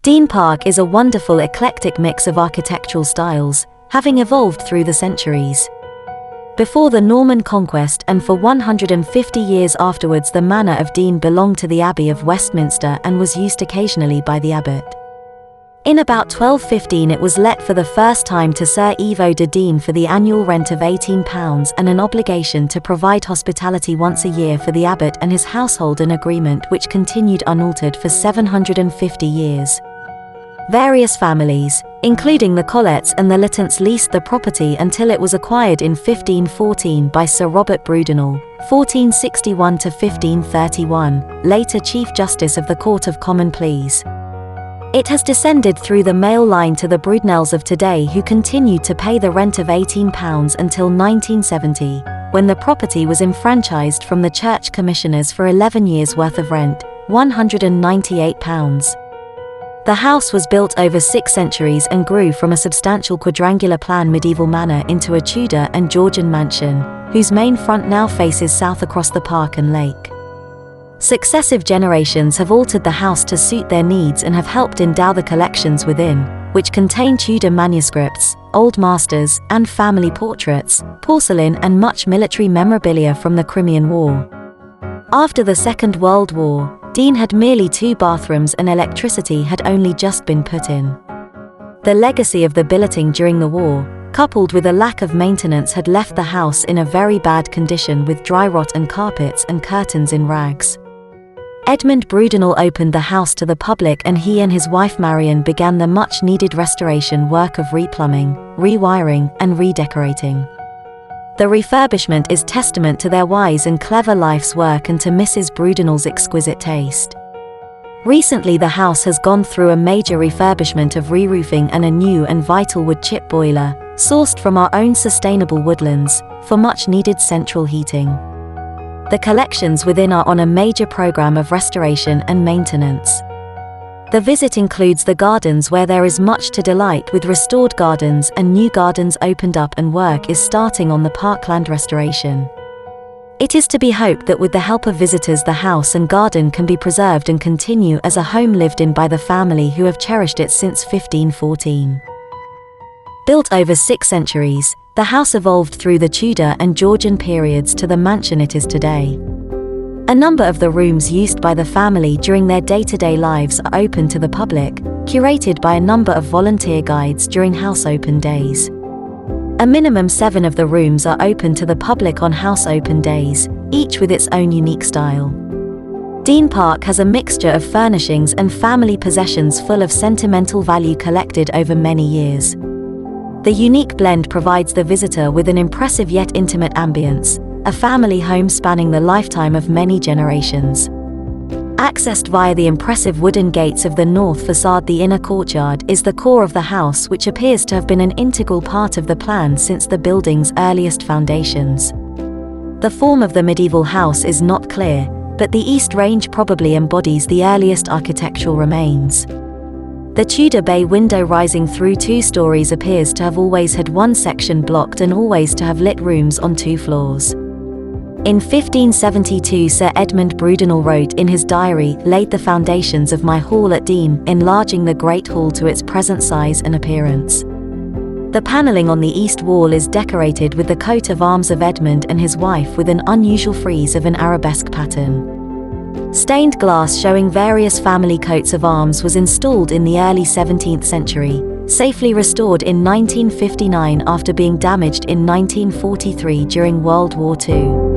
Deane Park is a wonderful eclectic mix of architectural styles, having evolved through the centuries. Before the Norman conquest and for 150 years afterwards, the manor of Deane belonged to the Abbey of Westminster and was used occasionally by the abbot. In about 1215 it was let for the first time to Sir Ivo de Deane for the annual rent of £18 and an obligation to provide hospitality once a year for the abbot and his household, an agreement which continued unaltered for 750 years. Various families, including the Colletts and the Littants, leased the property until it was acquired in 1514 by Sir Robert Brudenell, 1461 to 1531, later Chief Justice of the Court of Common Pleas. It has descended through the male line to the Brudenells of today, who continued to pay the rent of £18 until 1970, when the property was enfranchised from the church commissioners for 11 years' worth of rent, £198. The house was built over 6 centuries and grew from a substantial quadrangular plan medieval manor into a Tudor and Georgian mansion, whose main front now faces south across the park and lake. Successive generations have altered the house to suit their needs and have helped endow the collections within, which contain Tudor manuscripts, old masters and family portraits, porcelain and much military memorabilia from the Crimean War. After the Second World War, Deane had merely 2 bathrooms and electricity had only just been put in. The legacy of the billeting during the war, coupled with a lack of maintenance, had left the house in a very bad condition with dry rot and carpets and curtains in rags. Edmund Brudenell opened the house to the public and he and his wife Marion began the much-needed restoration work of replumbing, rewiring and redecorating. The refurbishment is testament to their wise and clever life's work and to Mrs. Brudenell's exquisite taste. Recently the house has gone through a major refurbishment of re-roofing and a new and vital wood chip boiler, sourced from our own sustainable woodlands, for much-needed central heating. The collections within are on a major program of restoration and maintenance. The visit includes the gardens, where there is much to delight with restored gardens and new gardens opened up, and work is starting on the parkland restoration. It is to be hoped that with the help of visitors the house and garden can be preserved and continue as a home lived in by the family who have cherished it since 1514. Built over 6 centuries, the house evolved through the Tudor and Georgian periods to the mansion it is today. A number of the rooms used by the family during their day-to-day lives are open to the public, curated by a number of volunteer guides during house open days. A minimum 7 of the rooms are open to the public on house open days, each with its own unique style. Deane Park has a mixture of furnishings and family possessions full of sentimental value collected over many years. The unique blend provides the visitor with an impressive yet intimate ambience, a family home spanning the lifetime of many generations. Accessed via the impressive wooden gates of the north facade, the inner courtyard is the core of the house, which appears to have been an integral part of the plan since the building's earliest foundations. The form of the medieval house is not clear, but the east range probably embodies the earliest architectural remains. The Tudor bay window rising through 2 stories appears to have always had one section blocked and always to have lit rooms on 2 floors. In 1572 Sir Edmund Brudenell wrote in his diary, "Laid the foundations of my hall at Deane, enlarging the great hall to its present size and appearance." The panelling on the east wall is decorated with the coat of arms of Edmund and his wife with an unusual frieze of an arabesque pattern. Stained glass showing various family coats of arms was installed in the early 17th century, safely restored in 1959 after being damaged in 1943 during World War II.